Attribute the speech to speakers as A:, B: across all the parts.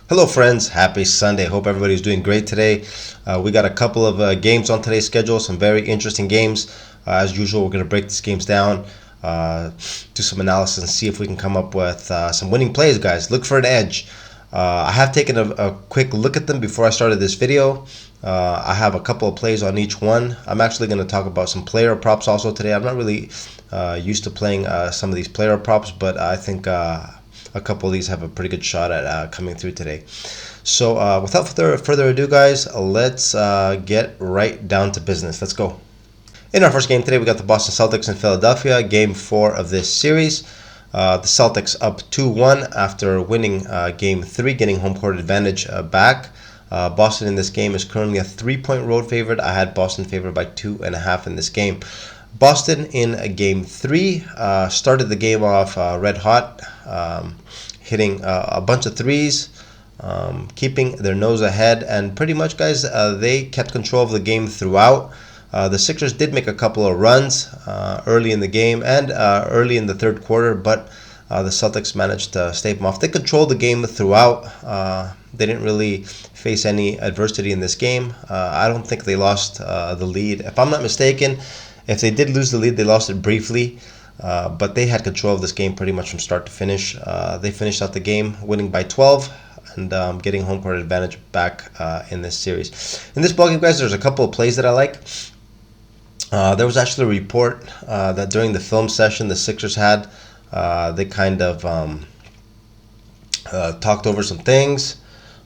A: Hello, friends. Happy Sunday. Hope everybody's doing great today. We got a couple of games on today's schedule, some very interesting games. As usual, we're going to break these games down, do some analysis, and see if we can come up with some winning plays, guys. Look for an edge. I have taken a quick look at them before I started this video. I have a couple of plays on each one. I'm actually going to talk about some player props also today. I'm not really used to playing some of these player props, but I think a couple of these have a pretty good shot at coming through today. So without further ado, guys, let's get right down to business. Let's go. In our first game today, we got the Boston Celtics in Philadelphia, game 4 of this series. The Celtics up 2-1 after winning game 3, getting home court advantage back. Boston in this game is currently a 3-point road favorite. I had Boston favored by 2.5 in this game. Boston in game 3 started the game off red hot, hitting a bunch of threes, keeping their nose ahead, and pretty much, guys, they kept control of the game throughout. The Sixers did make a couple of runs early in the game and early in the third quarter, but the Celtics managed to stave them off. They controlled the game throughout. They didn't really face any adversity in this game. I don't think they lost the lead. If I'm not mistaken, if they did lose the lead, they lost it briefly. But they had control of this game pretty much from start to finish. They finished out the game winning by 12 and getting home court advantage back in this series. In this ballgame, guys, there's a couple of plays that I like. There was actually a report that during the film session the Sixers had, they kind of talked over some things.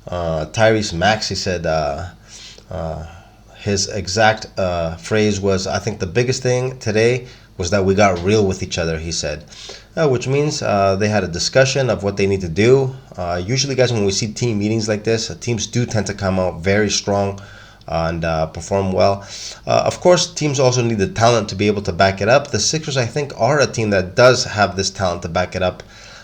A: Tyrese Maxey said his exact phrase was, "I think the biggest thing today was that we got real with each other," he said, which means they had a discussion of what they need to do. Usually, guys, when we see team meetings like this, teams do tend to come out very strong and perform well. Of course, teams also need the talent to be able to back it up. The Sixers, I think, are a team that does have this talent to back it up.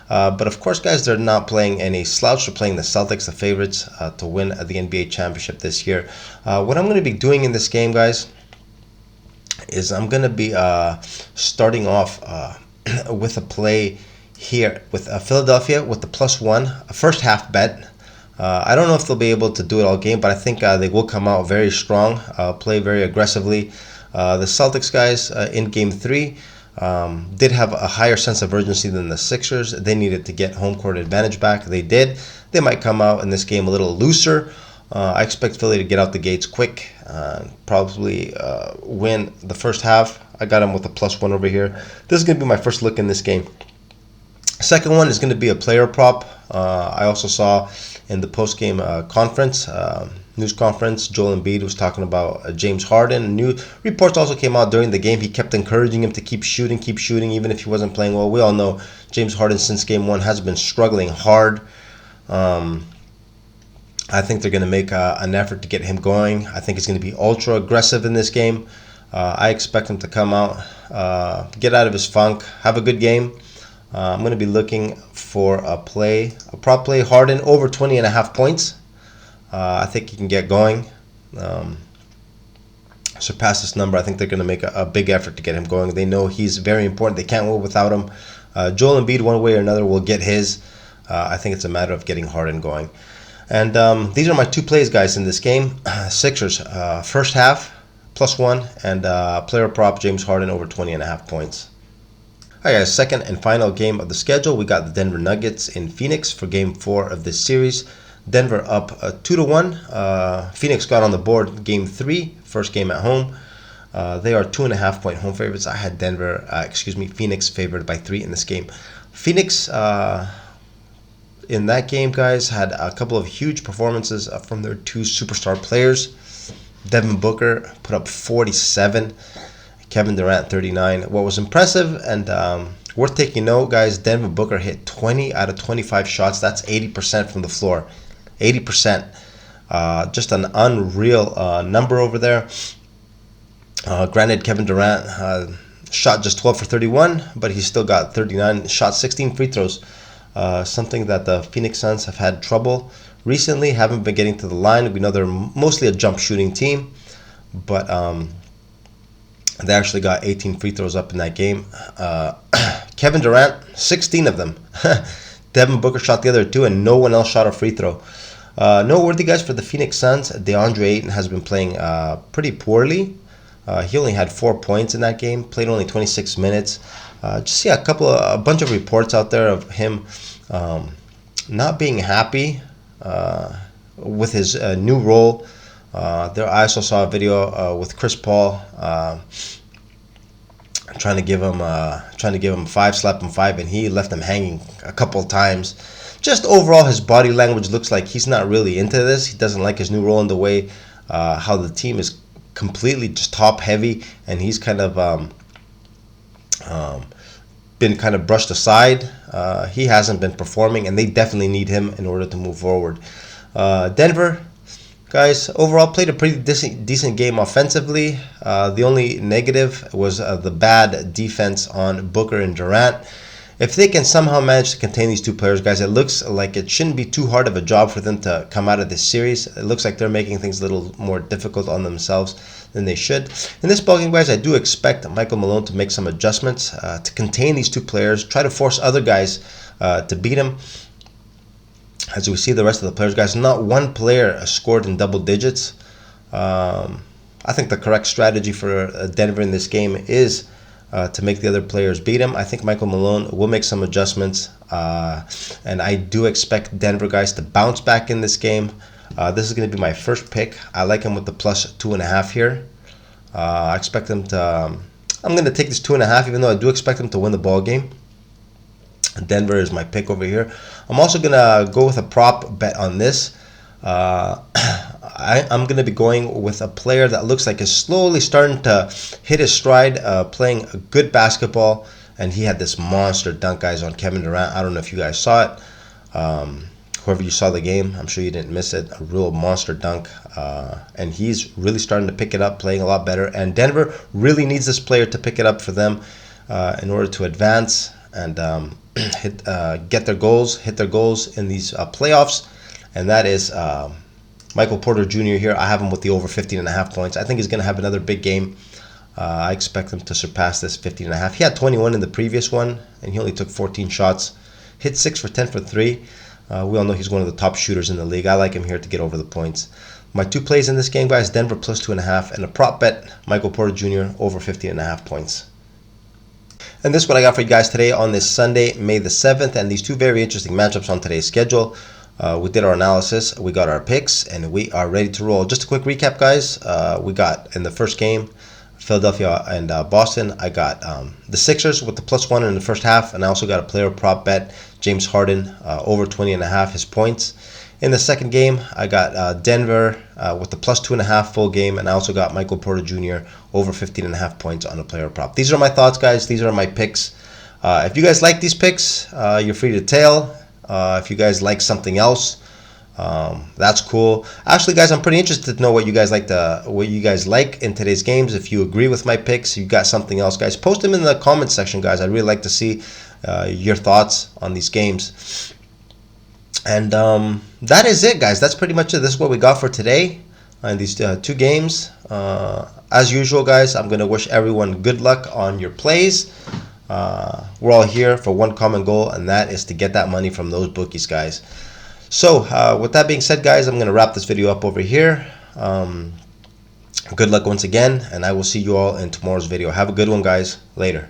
A: But of course, guys, they're not playing any slouch. They're playing the Celtics, the favorites, to win the NBA championship this year. What I'm going to be doing in this game, guys, is I'm going to be starting off with a play here with Philadelphia with the +1, a first half bet. I don't know if they'll be able to do it all game, but I think they will come out very strong, play very aggressively. The Celtics, guys, in game 3, did have a higher sense of urgency than the Sixers. They needed to get home court advantage back. They did. They might come out in this game a little looser. I expect Philly to get out the gates quick, probably win the first half. I got them with a +1 over here. This is going to be my first look in this game. Second one is going to be a player prop. I also saw in the post-game conference, news conference, Joel Embiid was talking about James Harden. New reports also came out during the game. He kept encouraging him to keep shooting, even if he wasn't playing well. We all know James Harden since game 1 has been struggling hard. I think they're going to make an effort to get him going. I think he's going to be ultra aggressive in this game. I expect him to come out, get out of his funk, have a good game. I'm going to be looking for a prop play, Harden over 20.5 points. I think he can get going, surpass this number. I think they're going to make a big effort to get him going. They know he's very important. They can't win without him. Joel Embiid, one way or another, will get his. I think it's a matter of getting Harden going. And these are my two plays, guys, in this game. Sixers, first half, +1, and player prop, James Harden over 20.5 points. All right, guys, second and final game of the schedule. We got the Denver Nuggets in Phoenix for game 4 of this series. Denver up 2-1. Phoenix got on the board game 3, first game at home. They are 2.5-point home favorites. I had Phoenix favored by 3 in this game. Phoenix, in that game, guys, had a couple of huge performances from their two superstar players. Devin Booker put up 47. Kevin Durant, 39. What was impressive and worth taking note, guys, Devin Booker hit 20 out of 25 shots. That's 80% from the floor. 80%. Just an unreal number over there. Granted, Kevin Durant shot just 12 for 31, but he still got 39 shots, 16 free throws. Something that the Phoenix Suns have had trouble recently, haven't been getting to the line. We know they're mostly a jump shooting team, but they actually got 18 free throws up in that game. Kevin Durant, 16 of them. Devin Booker shot the other 2, and no one else shot a free throw. Noteworthy, guys, for the Phoenix Suns, DeAndre Ayton has been playing pretty poorly. He only had 4 points in that game, played only 26 minutes. Just see a bunch of reports out there of him not being happy with his new role. I also saw a video with Chris Paul trying to give him five, slap him five, and he left him hanging a couple of times. Just overall, his body language looks like he's not really into this. He doesn't like his new role in the way how the team is completely just top heavy, and he's kind of been kind of brushed aside. He hasn't been performing, and they definitely need him in order to move forward. Denver, guys, overall played a pretty decent game offensively. The only negative was the bad defense on Booker and Durant. If they can somehow manage to contain these two players, guys, it looks like it shouldn't be too hard of a job for them to come out of this series. It looks like they're making things a little more difficult on themselves than they should. In this ballgame, guys, I do expect Michael Malone to make some adjustments to contain these two players, try to force other guys to beat him. As we see the rest of the players, guys, not one player scored in double digits. I think the correct strategy for Denver in this game is to make the other players beat him. I think Michael Malone will make some adjustments, and I do expect Denver, guys, to bounce back in this game. This is going to be my first pick. I like him with the plus 2.5 here. I expect him to. I'm going to take this 2.5, even though I do expect him to win the ball game. Denver is my pick over here. I'm also going to go with a prop bet on this. I'm going to be going with a player that looks like is slowly starting to hit his stride, playing a good basketball, and he had this monster dunk, guys, on Kevin Durant. I don't know if you guys saw it. Whoever you saw the game, I'm sure you didn't miss it. A real monster dunk, and he's really starting to pick it up, playing a lot better. And Denver really needs this player to pick it up for them in order to advance and hit their goals in these playoffs. And that is Michael Porter Jr. here. I have him with the over 15.5 points. I think he's going to have another big game. I expect him to surpass this 15.5. He had 21 in the previous one, and he only took 14 shots. Hit 6 for 10 for 3. We all know he's one of the top shooters in the league. I like him here to get over the points. My two plays in this game, guys, Denver plus 2.5, and a prop bet, Michael Porter Jr. over 15.5 points. And this is what I got for you guys today on this Sunday, May the 7th, and these two very interesting matchups on today's schedule. We did our analysis, we got our picks, and we are ready to roll. Just a quick recap, guys. We got in the first game, Philadelphia and Boston. I got the Sixers with the +1 in the first half, and I also got a player prop bet, James Harden over 20.5 his points. In the second game, I got Denver with the +2.5 full game, and I also got Michael Porter Jr. over 15.5 points on a player prop. These are my thoughts, guys. These are my picks. If you guys like these picks, you're free to tail. If you guys like something else, that's cool. Actually, guys, I'm pretty interested to know what you guys like in today's games. If you agree with my picks, you got something else, guys, post them in the comment section, guys. I'd really like to see your thoughts on these games. And that is it, guys. That's pretty much it. This is what we got for today in these two games. As usual, guys, I'm going to wish everyone good luck on your plays. We're all here for one common goal, and that is to get that money from those bookies, guys. So with that being said, guys, I'm going to wrap this video up over here. Good luck once again, and I will see you all in tomorrow's video. Have a good one, guys. Later.